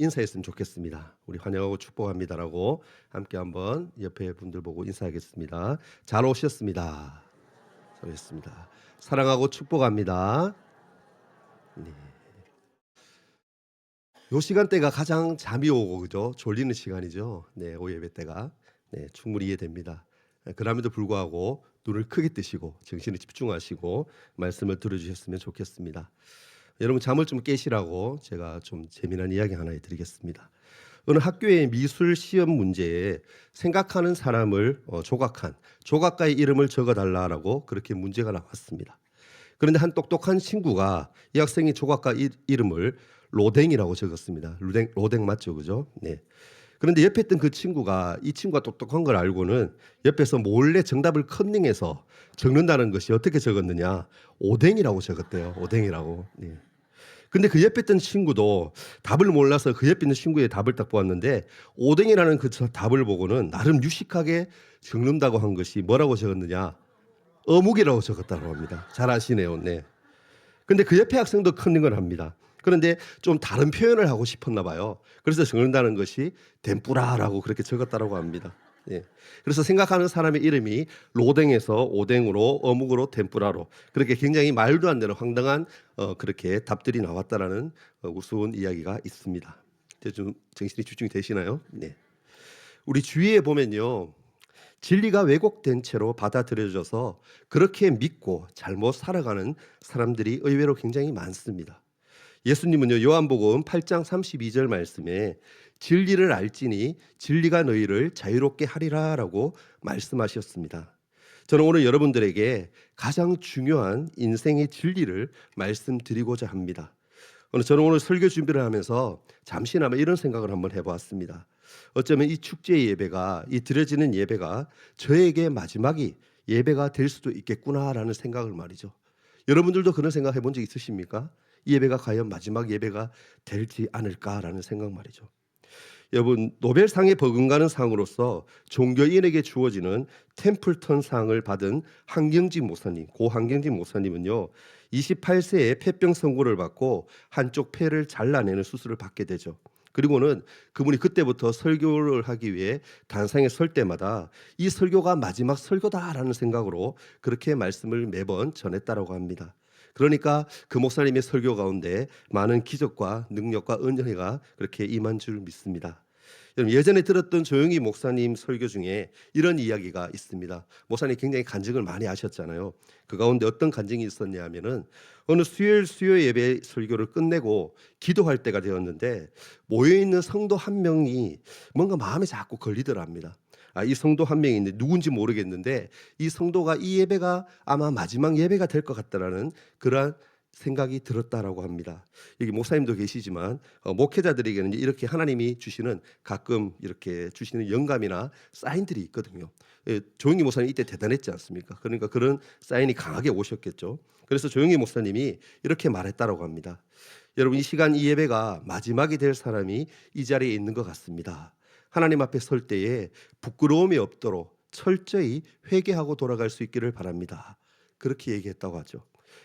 인사했으면 좋겠습니다. 우리 환영하고 축복합니다라고 함께 한번 옆에 분들 보고 인사하겠습니다. 잘 오셨습니다. 잘했습니다. 사랑하고 축복합니다. 네. 요 시간대가 가장 잠이 오고 그죠? 졸리는 시간이죠. 네, 오예배 때가. 네, 충분히 이해됩니다. 그럼에도 불구하고 눈을 크게 뜨시고 정신을 집중하시고 말씀을 들어주셨으면 좋겠습니다. 여러분 잠을 좀 깨시라고 제가 좀 재미난 이야기 하나 해드리겠습니다. 어느 학교의 미술 시험 문제에 생각하는 사람을 조각한 조각가의 이름을 적어달라고 그렇게 문제가 나왔습니다. 그런데 한 똑똑한 친구가 이 학생이 조각가 이름을 로댕이라고 적었습니다. 로댕 맞죠, 그죠? 네. 그런데 옆에 있던 그 친구가 이 친구가 똑똑한 걸 알고는 옆에서 몰래 정답을 컨닝해서 적는다는 것이 어떻게 적었느냐? 오뎅이라고 적었대요. 오뎅이라고. 네. 근데 그 옆에 있던 친구도 답을 몰라서 그 옆에 있는 친구의 답을 딱 보았는데 오뎅이라는 그 답을 보고는 나름 유식하게 적는다고 한 것이 뭐라고 적었느냐? 어묵이라고 적었다고 합니다. 잘 아시네요. 네. 근데 그 옆에 학생도 컨닝을 합니다. 그런데 좀 다른 표현을 하고 싶었나 봐요. 그래서 적는다는 것이 덴뿌라라고 그렇게 적었다고 합니다. 예. 그래서 생각하는 사람의 이름이 로댕에서 오뎅으로 어묵으로 덴뿌라로 그렇게 굉장히 말도 안 되는 황당한 그렇게 답들이 나왔다라는 우스운 이야기가 있습니다. 이제 좀 정신이 집중이 되시나요? 네. 우리 주위에 보면요. 진리가 왜곡된 채로 받아들여져서 그렇게 믿고 잘못 살아가는 사람들이 의외로 굉장히 많습니다. 예수님은요, 요한복음 8장 32절 말씀에 진리를 알지니 진리가 너희를 자유롭게 하리라라고 말씀하셨습니다. 저는 오늘 여러분들에게 가장 중요한 인생의 진리를 말씀드리고자 합니다. 저는 오늘 설교 준비를 하면서 잠시나마 이런 생각을 한번 해보았습니다. 어쩌면 이 축제 예배가, 이 드려지는 예배가 저에게 마지막이 예배가 될 수도 있겠구나라는 생각을 말이죠. 여러분들도 그런 생각 해본 적 있으십니까? 이 예배가 과연 마지막 예배가 될지 않을까라는 생각 말이죠. 여러분, 노벨상에 버금가는 상으로서 종교인에게 주어지는 템플턴 상을 받은 한경직 목사님, 고 한경직 목사님은요, 28세에 폐병 선고를 받고 한쪽 폐를 잘라내는 수술을 받게 되죠. 그리고는 그분이 그때부터 설교를 하기 위해 단상에 설 때마다 이 설교가 마지막 설교다라는 생각으로 그렇게 말씀을 매번 전했다라고 합니다. 그러니까 그 목사님의 설교 가운데 많은 기적과 능력과 은혜가 그렇게 임한 줄 믿습니다. 여러분, 예전에 들었던 조영희 목사님 설교 중에 이런 이야기가 있습니다. 목사님 굉장히 간증을 많이 하셨잖아요. 그 가운데 어떤 간증이 있었냐 하면은 어느 수요 예배 설교를 끝내고 기도할 때가 되었는데 모여있는 성도 한 명이 뭔가 마음에 자꾸 걸리더랍니다. 이 성도 한 명이 있는데 누군지 모르겠는데 이 성도가 이 예배가 아마 마지막 예배가 될 것 같다라는 그러한 생각이 들었다라고 합니다. 여기 목사님도 계시지만 목회자들에게는 이렇게 하나님이 주시는 가끔 이렇게 주시는 영감이나 사인들이 있거든요. 조영기 목사님 이때 대단했지 않습니까? 그러니까 그런 사인이 강하게 오셨겠죠. 그래서 조영기 목사님이 이렇게 말했다라고 합니다. 여러분, 이 시간 이 예배가 마지막이 될 사람이 이 자리에 있는 것 같습니다. 하나님 앞에 설 때에 부끄러움이 없도록 철저히 회개하고 돌아갈 수 있기를 바랍니다. 그렇게 얘기했다고 하죠.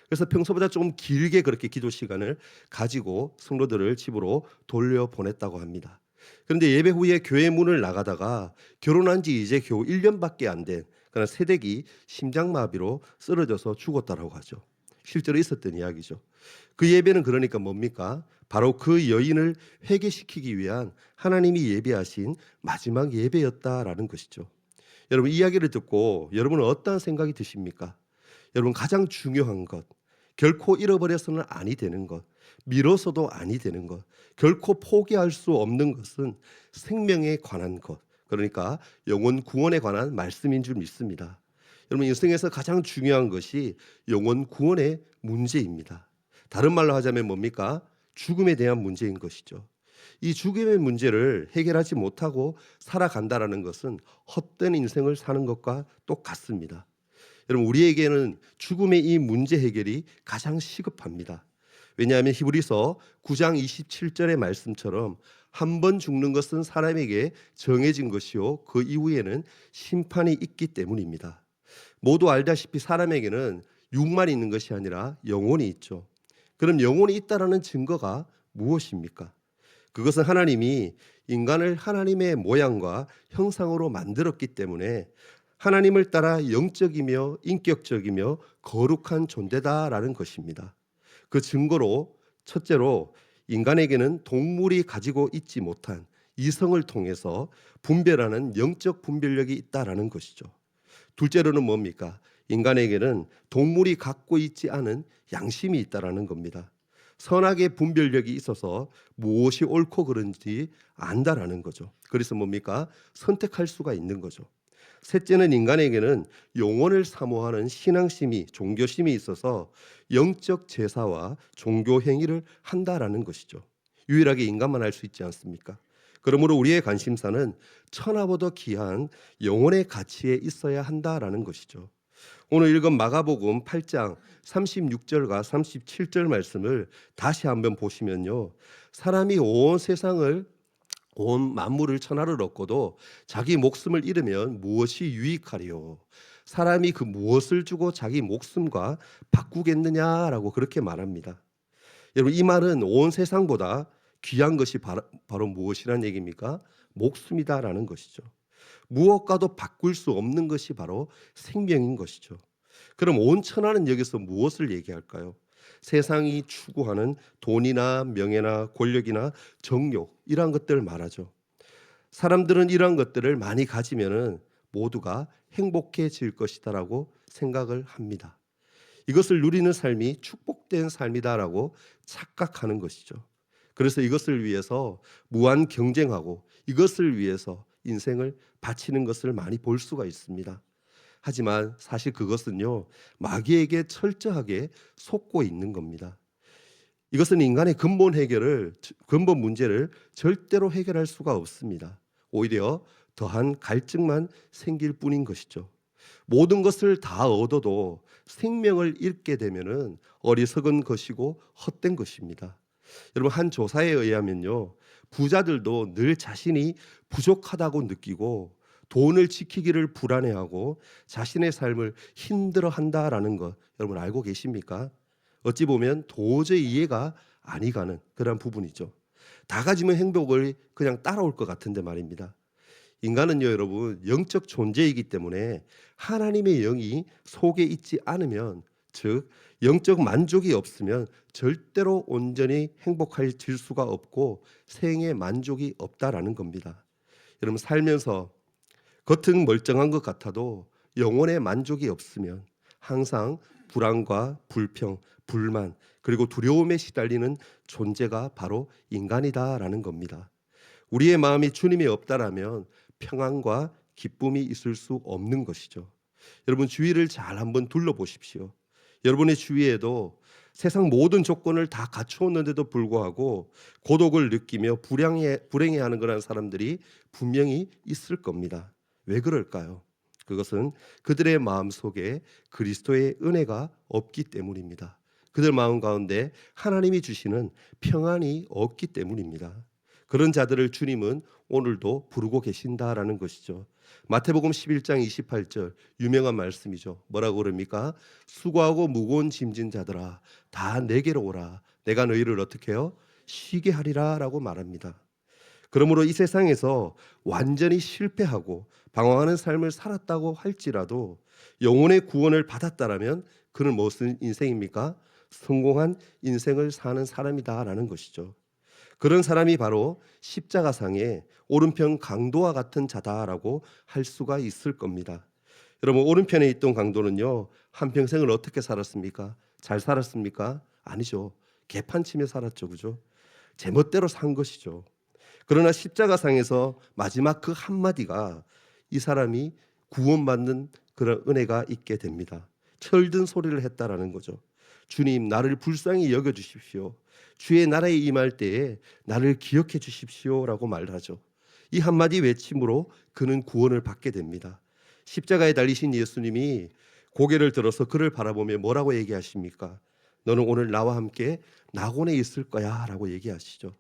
그래서 평소보다 좀 길게 그렇게 기도 시간을 가지고 성도들을 집으로 돌려보냈다고 합니다. 그런데 예배 후에 교회 문을 나가다가 결혼한 지 이제 겨우 1년밖에 안 된 그런 새댁이 심장마비로 쓰러져서 죽었다고 하죠. 실제로 있었던 이야기죠. 그 예배는 그러니까 뭡니까? 바로 그 여인을 회개시키기 위한 하나님이 예비하신 마지막 예배였다라는 것이죠. 여러분, 이야기를 듣고 여러분은 어떠한 생각이 드십니까? 여러분, 가장 중요한 것, 결코 잃어버려서는 아니 되는 것, 미뤄서도 아니 되는 것, 결코 포기할 수 없는 것은 생명에 관한 것, 그러니까 영혼 구원에 관한 말씀인 줄 믿습니다. 여러분, 인생에서 가장 중요한 것이 영혼 구원의 문제입니다. 다른 말로 하자면 뭡니까? 죽음에 대한 문제인 것이죠. 이 죽음의 문제를 해결하지 못하고 살아간다라는 것은 헛된 인생을 사는 것과 똑같습니다. 여러분, 우리에게는 죽음의 이 문제 해결이 가장 시급합니다. 왜냐하면 히브리서 9장 27절의 말씀처럼 한 번 죽는 것은 사람에게 정해진 것이요 그 이후에는 심판이 있기 때문입니다. 모두 알다시피 사람에게는 육만 있는 것이 아니라 영혼이 있죠. 그럼 영혼이 있다라는 증거가 무엇입니까? 그것은 하나님이 인간을 하나님의 모양과 형상으로 만들었기 때문에 하나님을 따라 영적이며 인격적이며 거룩한 존재다라는 것입니다. 그 증거로 첫째로 인간에게는 동물이 가지고 있지 못한 이성을 통해서 분별하는 영적 분별력이 있다라는 것이죠. 둘째로는 뭡니까? 인간에게는 동물이 갖고 있지 않은 양심이 있다라는 겁니다. 선악의 분별력이 있어서 무엇이 옳고 그른지 안다라는 거죠. 그래서 뭡니까? 선택할 수가 있는 거죠. 셋째는 인간에게는 영혼을 사모하는 신앙심이, 종교심이 있어서 영적 제사와 종교 행위를 한다라는 것이죠. 유일하게 인간만 할 수 있지 않습니까? 그러므로 우리의 관심사는 천하보다 귀한 영혼의 가치에 있어야 한다라는 것이죠. 오늘 읽은 마가복음 8장 36절과 37절 말씀을 다시 한번 보시면요. 사람이 온 세상을 온 만물을 천하를 얻고도 자기 목숨을 잃으면 무엇이 유익하리요? 사람이 그 무엇을 주고 자기 목숨과 바꾸겠느냐라고 그렇게 말합니다. 여러분 이 말은 온 세상보다 귀한 것이 바로 무엇이란 얘기입니까? 목숨이다라는 것이죠. 무엇과도 바꿀 수 없는 것이 바로 생명인 것이죠. 그럼 온 천하는 여기서 무엇을 얘기할까요? 세상이 추구하는 돈이나 명예나 권력이나 정욕 이러한 것들을 말하죠. 사람들은 이러한 것들을 많이 가지면은 모두가 행복해질 것이다라고 생각을 합니다. 이것을 누리는 삶이 축복된 삶이다라고 착각하는 것이죠. 그래서 이것을 위해서 무한 경쟁하고 이것을 위해서 인생을 바치는 것을 많이 볼 수가 있습니다. 하지만 사실 그것은요, 마귀에게 철저하게 속고 있는 겁니다. 이것은 인간의 근본 문제를 절대로 해결할 수가 없습니다. 오히려 더한 갈증만 생길 뿐인 것이죠. 모든 것을 다 얻어도 생명을 잃게 되면은 어리석은 것이고 헛된 것입니다. 여러분 한 조사에 의하면요, 부자들도 늘 자신이 부족하다고 느끼고 돈을 지키기를 불안해하고 자신의 삶을 힘들어한다라는 것 여러분 알고 계십니까? 어찌 보면 도저히 이해가 아니 가는 그런 부분이죠. 다 가지면 행복을 그냥 따라올 것 같은데 말입니다. 인간은요 여러분 영적 존재이기 때문에 하나님의 영이 속에 있지 않으면 즉 영적 만족이 없으면 절대로 온전히 행복해질 수가 없고 생의 만족이 없다라는 겁니다. 여러분 살면서 겉은 멀쩡한 것 같아도 영혼의 만족이 없으면 항상 불안과 불평, 불만 그리고 두려움에 시달리는 존재가 바로 인간이다라는 겁니다. 우리의 마음이 주님이 없다라면 평안과 기쁨이 있을 수 없는 것이죠. 여러분 주위를 잘 한번 둘러보십시오. 여러분의 주위에도 세상 모든 조건을 다 갖추었는데도 불구하고 고독을 느끼며 불행해하는 그런 사람들이 분명히 있을 겁니다. 왜 그럴까요? 그것은 그들의 마음 속에 그리스도의 은혜가 없기 때문입니다. 그들 마음 가운데 하나님이 주시는 평안이 없기 때문입니다. 그런 자들을 주님은 오늘도 부르고 계신다라는 것이죠. 마태복음 11장 28절 유명한 말씀이죠. 뭐라고 그럽니까? 수고하고 무거운 짐진 자들아 다 내게로 오라. 내가 너희를 어떻게 해요? 쉬게 하리라 라고 말합니다. 그러므로 이 세상에서 완전히 실패하고 방황하는 삶을 살았다고 할지라도 영혼의 구원을 받았다라면 그는 무슨 인생입니까? 성공한 인생을 사는 사람이다라는 것이죠. 그런 사람이 바로 십자가상의 오른편 강도와 같은 자다라고 할 수가 있을 겁니다. 여러분 오른편에 있던 강도는요 한평생을 어떻게 살았습니까? 잘 살았습니까? 아니죠. 개판치며 살았죠. 그죠? 제멋대로 산 것이죠. 그러나 십자가상에서 마지막 그 한마디가 이 사람이 구원받는 그런 은혜가 있게 됩니다. 철든 소리를 했다라는 거죠. 주님 나를 불쌍히 여겨주십시오. 주의 나라에 임할 때에 나를 기억해 주십시오라고 말하죠. 이 한마디 외침으로 그는 구원을 받게 됩니다. 십자가에 달리신 예수님이 고개를 들어서 그를 바라보며 뭐라고 얘기하십니까? 너는 오늘 나와 함께 낙원에 있을 거야 라고 얘기하시죠.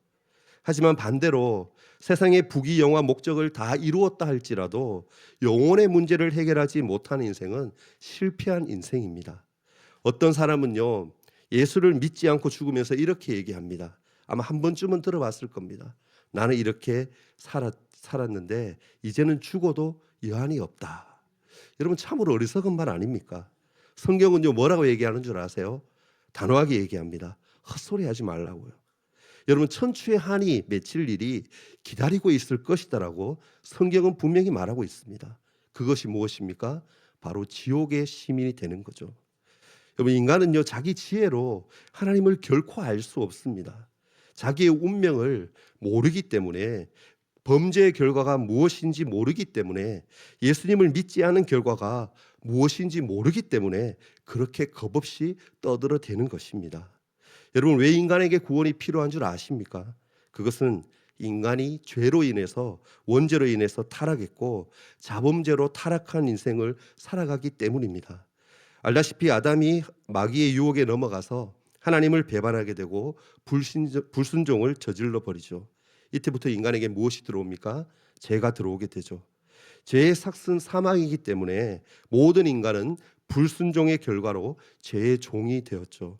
하지만 반대로 세상의 부귀영화 목적을 다 이루었다 할지라도 영혼의 문제를 해결하지 못한 인생은 실패한 인생입니다. 어떤 사람은요 예수를 믿지 않고 죽으면서 이렇게 얘기합니다. 아마 한 번쯤은 들어봤을 겁니다. 나는 이렇게 살았는데 이제는 죽어도 여한이 없다. 여러분 참으로 어리석은 말 아닙니까? 성경은요 뭐라고 얘기하는 줄 아세요? 단호하게 얘기합니다. 헛소리하지 말라고요. 여러분 천추의 한이 맺힐 일이 기다리고 있을 것이다라고 성경은 분명히 말하고 있습니다. 그것이 무엇입니까? 바로 지옥의 시민이 되는 거죠. 여러분 인간은요 자기 지혜로 하나님을 결코 알 수 없습니다. 자기의 운명을 모르기 때문에, 범죄의 결과가 무엇인지 모르기 때문에, 예수님을 믿지 않은 결과가 무엇인지 모르기 때문에 그렇게 겁없이 떠들어대는 것입니다. 여러분 왜 인간에게 구원이 필요한 줄 아십니까? 그것은 인간이 죄로 인해서, 원죄로 인해서 타락했고 자범죄로 타락한 인생을 살아가기 때문입니다. 알다시피 아담이 마귀의 유혹에 넘어가서 하나님을 배반하게 되고 불순종을 저질러 버리죠. 이때부터 인간에게 무엇이 들어옵니까? 죄가 들어오게 되죠. 죄의 삭은 사망이기 때문에 모든 인간은 불순종의 결과로 죄의 종이 되었죠.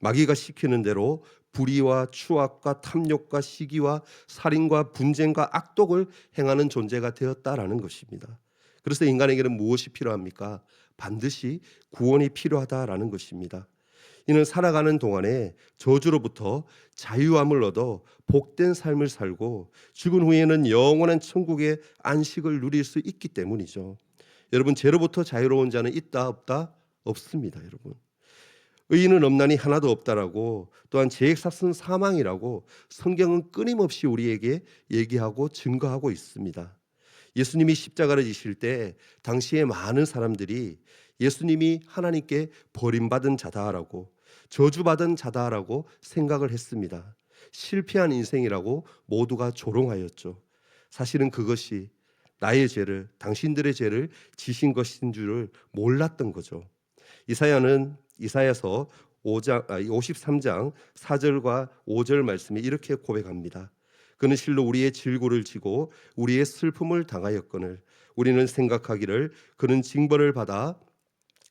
마귀가 시키는 대로 불의와 추악과 탐욕과 시기와 살인과 분쟁과 악독을 행하는 존재가 되었다라는 것입니다. 그래서 인간에게는 무엇이 필요합니까? 반드시 구원이 필요하다라는 것입니다. 이는 살아가는 동안에 저주로부터 자유함을 얻어 복된 삶을 살고 죽은 후에는 영원한 천국의 안식을 누릴 수 있기 때문이죠. 여러분 죄로부터 자유로운 자는 있다 없다? 없습니다. 여러분 의인은 없나니 하나도 없다라고, 또한 죄의 삭은 사망이라고 성경은 끊임없이 우리에게 얘기하고 증거하고 있습니다. 예수님이 십자가를 지실 때 당시에 많은 사람들이 예수님이 하나님께 버림받은 자다라고, 저주받은 자다라고 생각을 했습니다. 실패한 인생이라고 모두가 조롱하였죠. 사실은 그것이 나의 죄를, 당신들의 죄를 지신 것인 줄을 몰랐던 거죠. 이사야서 53장 4절과 5절 말씀에 이렇게 고백합니다. 그는 실로 우리의 질고를 지고 우리의 슬픔을 당하였거늘 우리는 생각하기를 그는 징벌을 받아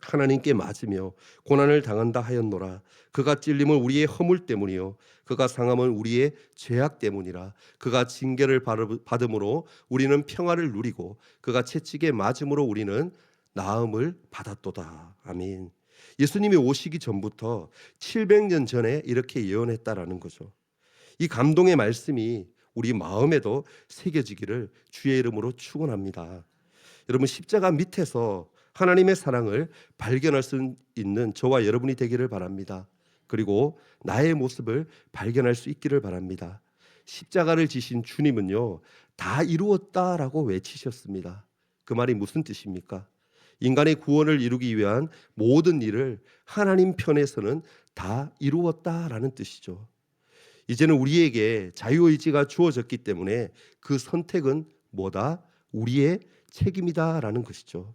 하나님께 맞으며 고난을 당한다 하였노라. 그가 찔림은 우리의 허물 때문이요 그가 상함은 우리의 죄악 때문이라. 그가 징계를 받음으로 우리는 평화를 누리고 그가 채찍에 맞음으로 우리는 나음을 받았도다. 아멘. 예수님이 오시기 전부터 700년 전에 이렇게 예언했다라는 거죠. 이 감동의 말씀이 우리 마음에도 새겨지기를 주의 이름으로 축원합니다. 여러분 십자가 밑에서 하나님의 사랑을 발견할 수 있는 저와 여러분이 되기를 바랍니다. 그리고 나의 모습을 발견할 수 있기를 바랍니다. 십자가를 지신 주님은요 다 이루었다라고 외치셨습니다. 그 말이 무슨 뜻입니까? 인간의 구원을 이루기 위한 모든 일을 하나님 편에서는 다 이루었다라는 뜻이죠. 이제는 우리에게 자유의지가 주어졌기 때문에 그 선택은 뭐다? 우리의 책임이다라는 것이죠.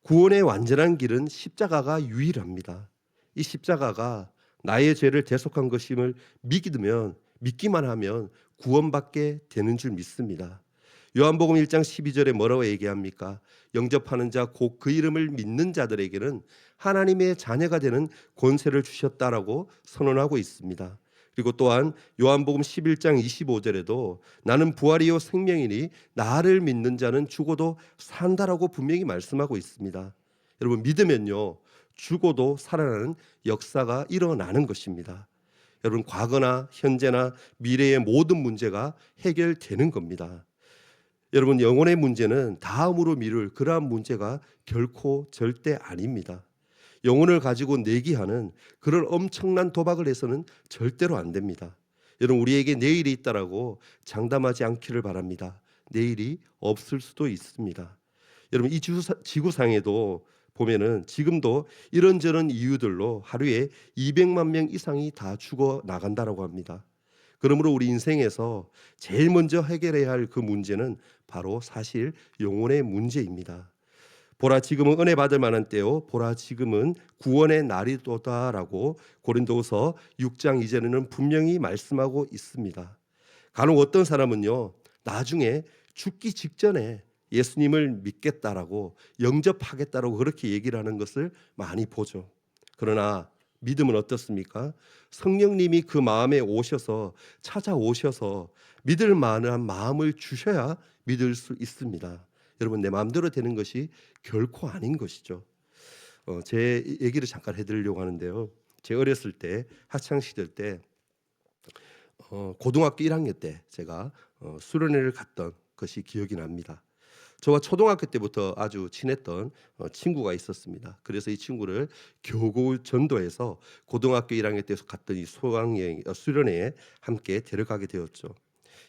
구원의 완전한 길은 십자가가 유일합니다. 이 십자가가 나의 죄를 대속한 것임을 믿기만 하면 구원받게 되는 줄 믿습니다. 요한복음 1장 12절에 뭐라고 얘기합니까? 영접하는 자 곧 그 이름을 믿는 자들에게는 하나님의 자녀가 되는 권세를 주셨다라고 선언하고 있습니다. 그리고 또한 요한복음 11장 25절에도 나는 부활이요 생명이니 나를 믿는 자는 죽어도 산다라고 분명히 말씀하고 있습니다. 여러분 믿으면요 죽어도 살아나는 역사가 일어나는 것입니다. 여러분 과거나 현재나 미래의 모든 문제가 해결되는 겁니다. 여러분 영혼의 문제는 다음으로 미룰 그러한 문제가 결코 절대 아닙니다. 영혼을 가지고 내기하는 그런 엄청난 도박을 해서는 절대로 안 됩니다. 여러분 우리에게 내일이 있다라고 장담하지 않기를 바랍니다. 내일이 없을 수도 있습니다. 여러분 이 지구상에도 보면은 지금도 이런저런 이유들로 하루에 200만 명 이상이 다 죽어 나간다라고 합니다. 그러므로 우리 인생에서 제일 먼저 해결해야 할 그 문제는 바로 사실 영혼의 문제입니다. 보라 지금은 은혜 받을 만한 때요 보라 지금은 구원의 날이도다라고 고린도후서 6장 2절에는 분명히 말씀하고 있습니다. 간혹 어떤 사람은요 나중에 죽기 직전에 예수님을 믿겠다라고 영접하겠다라고 그렇게 얘기를 하는 것을 많이 보죠. 그러나 믿음은 어떻습니까? 성령님이 그 마음에 오셔서 찾아오셔서 믿을 만한 마음을 주셔야 믿을 수 있습니다. 여러분, 내 마음대로 되는 것이 결코 아닌 것이죠. 제 얘기를 잠깐 해드리려고 하는데요. 제 어렸을 때 학창 시절 때 고등학교 1학년 때 제가 수련회를 갔던 것이 기억이 납니다. 저와 초등학교 때부터 아주 친했던 친구가 있었습니다. 그래서 이 친구를 교구 전도해서 고등학교 1학년 때 갔던 이 수학여행 수련회에 함께 데려가게 되었죠.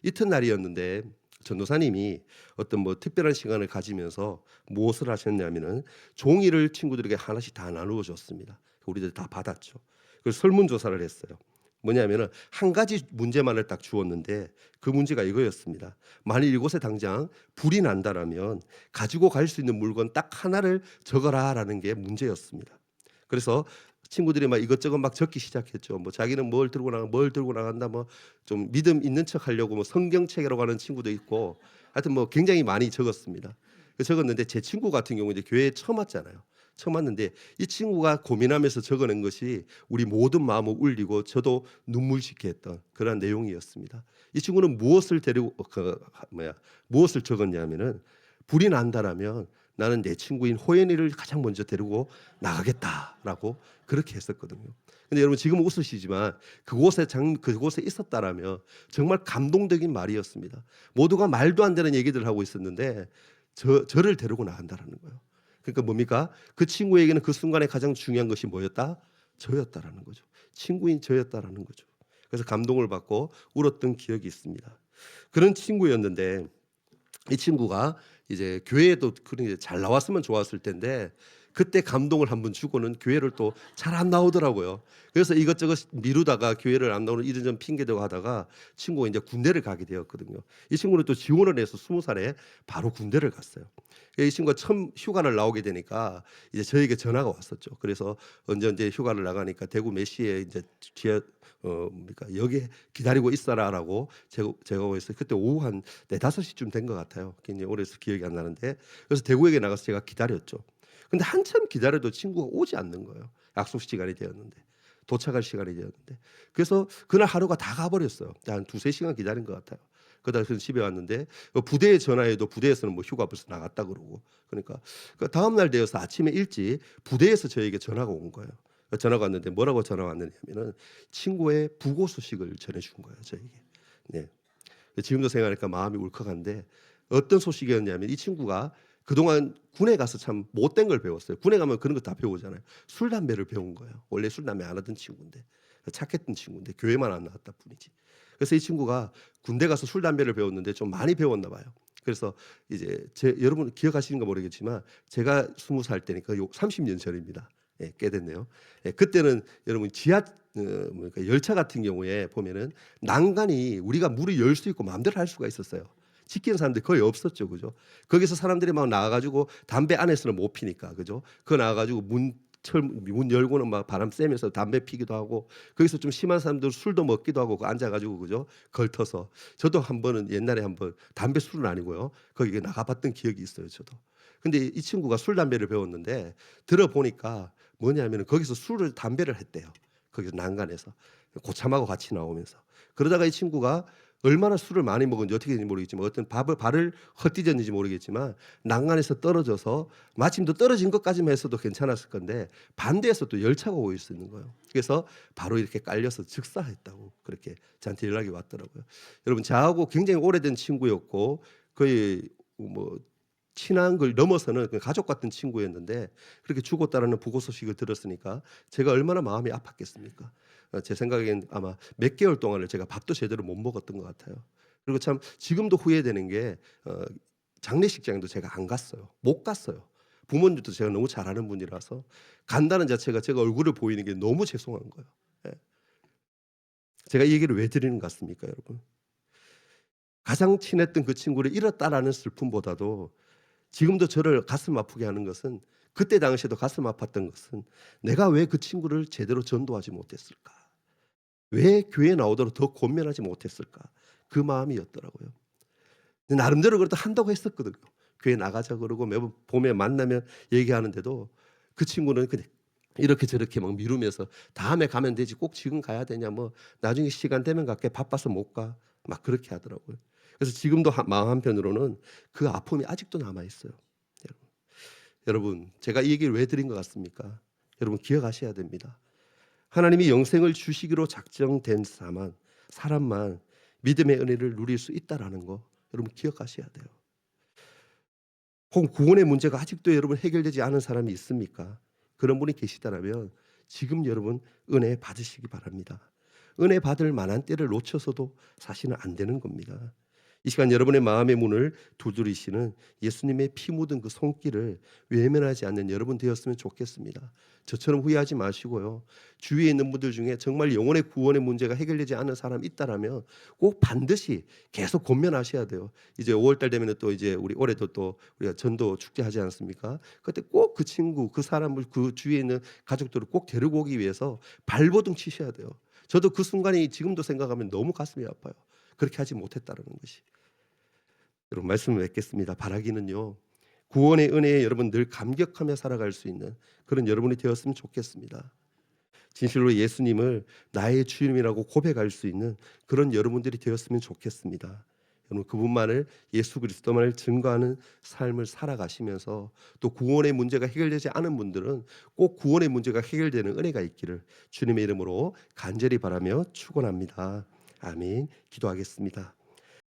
이튿날이었는데 전도사님이 어떤 특별한 시간을 가지면서 무엇을 하셨냐면은 종이를 친구들에게 하나씩 다 나누어 줬습니다. 우리들 다 받았죠. 그래서 설문조사를 했어요. 뭐냐면은 한 가지 문제만을 딱 주었는데 그 문제가 이거였습니다. 만일 이곳에 당장 불이 난다라면 가지고 갈 수 있는 물건 딱 하나를 적어라라는 게 문제였습니다. 그래서 친구들이 막 이것저것 막 적기 시작했죠. 자기는 뭘 들고 나간다, 좀 믿음 있는 척 하려고 성경책이라고 하는 친구도 있고, 하여튼 굉장히 많이 적었습니다. 적었는데 제 친구 같은 경우 이제 교회에 처음 왔잖아요. 처음 왔는데 이 친구가 고민하면서 적어낸 것이 우리 모든 마음을 울리고 저도 눈물짓게 했던 그런 내용이었습니다. 이 친구는 무엇을 무엇을 적었냐면은 불이 난다라면 나는 내 친구인 호연이를 가장 먼저 데리고 나가겠다라고 그렇게 했었거든요. 근데 여러분 지금 웃으시지만 그곳에 있었다라면 정말 감동적인 말이었습니다. 모두가 말도 안 되는 얘기들을 하고 있었는데 저를 데리고 나간다라는 거예요. 그러니까 뭡니까? 그 친구에게는 그 순간에 가장 중요한 것이 뭐였다? 저였다라는 거죠. 친구인 저였다라는 거죠. 그래서 감동을 받고 울었던 기억이 있습니다. 그런 친구였는데 이 친구가 이제 교회에도 잘 나왔으면 좋았을 텐데 그때 감동을 한번 주고는 교회를 또 잘 안 나오더라고요. 그래서 이것저것 미루다가 교회를 안 나오는 이런저런 핑계대고 하다가 친구가 이제 군대를 가게 되었거든요. 이 친구는 또 지원을 해서 20살에 바로 군대를 갔어요. 이 친구가 처음 휴가를 나오게 되니까 이제 저에게 전화가 왔었죠. 그래서 언제 휴가를 나가니까 대구 몇 시에 이제 뒤에 여기 기다리고 있어라라고 제가 했어요. 그때 오후 한 4-5시쯤 된 것 같아요. 굉장히 오래서 기억이 안 나는데 그래서 대구역에 나가서 제가 기다렸죠. 근데 한참 기다려도 친구가 오지 않는 거예요. 약속 시간이 되었는데 도착할 시간이 되었는데 그래서 그날 하루가 다 가버렸어요. 한 2-3시간 기다린 것 같아요. 그다음에 집에 왔는데 부대에 전화해도 부대에서는 휴가 벌써 나갔다 그러고 그러니까 다음 날 되어서 아침에 일찍 부대에서 저에게 전화가 온 거예요. 전화가 왔는데 뭐라고 전화가 왔느냐면은 친구의 부고 소식을 전해준 거예요 저에게. 네. 지금도 생각하니까 마음이 울컥한데 어떤 소식이었냐면 이 친구가 그동안 군에 가서 참 못된 걸 배웠어요. 군에 가면 그런 거 다 배우잖아요. 술 담배를 배운 거예요. 원래 술 담배 안 하던 친구인데 착했던 친구인데 교회만 안 나왔다 뿐이지. 그래서 이 친구가 군대 가서 술 담배를 배웠는데 좀 많이 배웠나 봐요. 그래서 이제 여러분 기억하시는가 모르겠지만 제가 20살 때니까 30년 전입니다. 예, 꽤 됐네요. 예, 그때는 여러분 열차 같은 경우에 보면은 난간이 우리가 문을 열 수 있고 마음대로 할 수가 있었어요. 지키는 사람들이 거의 없었죠, 그죠? 거기서 사람들이 막 나와가지고 담배 안에서는 못 피니까, 그죠? 그거 나와가지고 문 열고는 막 바람 쐬면서 담배 피기도 하고 거기서 좀 심한 사람들 술도 먹기도 하고 앉아가지고 그죠? 걸터서 저도 한 번은 옛날에 한번 담배 술은 아니고요, 거기 나가봤던 기억이 있어요, 저도. 근데 이 친구가 술 담배를 배웠는데 들어보니까 뭐냐면 거기서 담배를 했대요. 거기서 난간에서 고참하고 같이 나오면서 그러다가 이 친구가 얼마나 술을 많이 먹은지 어떻게 됐는지 모르겠지만 어떤 발을 헛디뎠는지 모르겠지만 난간에서 떨어져서 마침 또 떨어진 것까지만 했어도 괜찮았을 건데 반대에서 또 열차가 오고 있는 거예요. 그래서 바로 이렇게 깔려서 즉사했다고 그렇게 저한테 연락이 왔더라고요. 여러분 저하고 굉장히 오래된 친구였고 거의 친한 걸 넘어서는 가족 같은 친구였는데 그렇게 죽었다라는 부고 소식을 들었으니까 제가 얼마나 마음이 아팠겠습니까? 제 생각엔 아마 몇 개월 동안을 제가 밥도 제대로 못 먹었던 것 같아요. 그리고 참 지금도 후회되는 게 장례식장에도 제가 안 갔어요. 못 갔어요. 부모님도 제가 너무 잘 아는 분이라서 간다는 자체가 제가 얼굴을 보이는 게 너무 죄송한 거예요. 예. 제가 이 얘기를 왜 드리는 것 같습니까, 여러분? 가장 친했던 그 친구를 잃었다라는 슬픔보다도 지금도 저를 가슴 아프게 하는 것은 그때 당시에도 가슴 아팠던 것은 내가 왜 그 친구를 제대로 전도하지 못했을까? 왜 교회에 나오도록 더 권면하지 못했을까? 그 마음이었더라고요. 나름대로 그래도 한다고 했었거든요. 교회 나가자 그러고 매번 봄에 만나면 얘기하는데도 그 친구는 그냥 이렇게 저렇게 막 미루면서 다음에 가면 되지 꼭 지금 가야 되냐 뭐 나중에 시간 되면 갈게 바빠서 못 가. 막 그렇게 하더라고요. 그래서 지금도 마음 한편으로는 그 아픔이 아직도 남아 있어요. 여러분, 제가 이 얘기를 왜 드린 것 같습니까? 여러분 기억하셔야 됩니다. 하나님이 영생을 주시기로 작정된 사람만 믿음의 은혜를 누릴 수 있다라는 거 여러분 기억하셔야 돼요. 혹은 구원의 문제가 아직도 여러분 해결되지 않은 사람이 있습니까? 그런 분이 계시다라면 지금 여러분 은혜 받으시기 바랍니다. 은혜 받을 만한 때를 놓쳐서도 사실은 안 되는 겁니다. 이 시간 여러분의 마음의 문을 두드리시는 예수님의 피 묻은 그 손길을 외면하지 않는 여러분 되었으면 좋겠습니다. 저처럼 후회하지 마시고요. 주위에 있는 분들 중에 정말 영혼의 구원의 문제가 해결되지 않은 사람 있다라면 꼭 반드시 계속 권면하셔야 돼요. 이제 5월 달 되면 또 이제 우리 올해도 또 우리가 전도 축제 하지 않습니까? 그때 꼭 그 친구, 그 사람을 그 주위에 있는 가족들을 꼭 데리고 오기 위해서 발버둥 치셔야 돼요. 저도 그 순간이 지금도 생각하면 너무 가슴이 아파요. 그렇게 하지 못했다는 것이. 여러분 말씀을 맺겠습니다. 바라기는요. 구원의 은혜에 여러분 늘 감격하며 살아갈 수 있는 그런 여러분이 되었으면 좋겠습니다. 진실로 예수님을 나의 주님이라고 고백할 수 있는 그런 여러분들이 되었으면 좋겠습니다. 여러분 그분만을 예수 그리스도만을 증거하는 삶을 살아가시면서 또 구원의 문제가 해결되지 않은 분들은 꼭 구원의 문제가 해결되는 은혜가 있기를 주님의 이름으로 간절히 바라며 축원합니다. 아멘. 기도하겠습니다.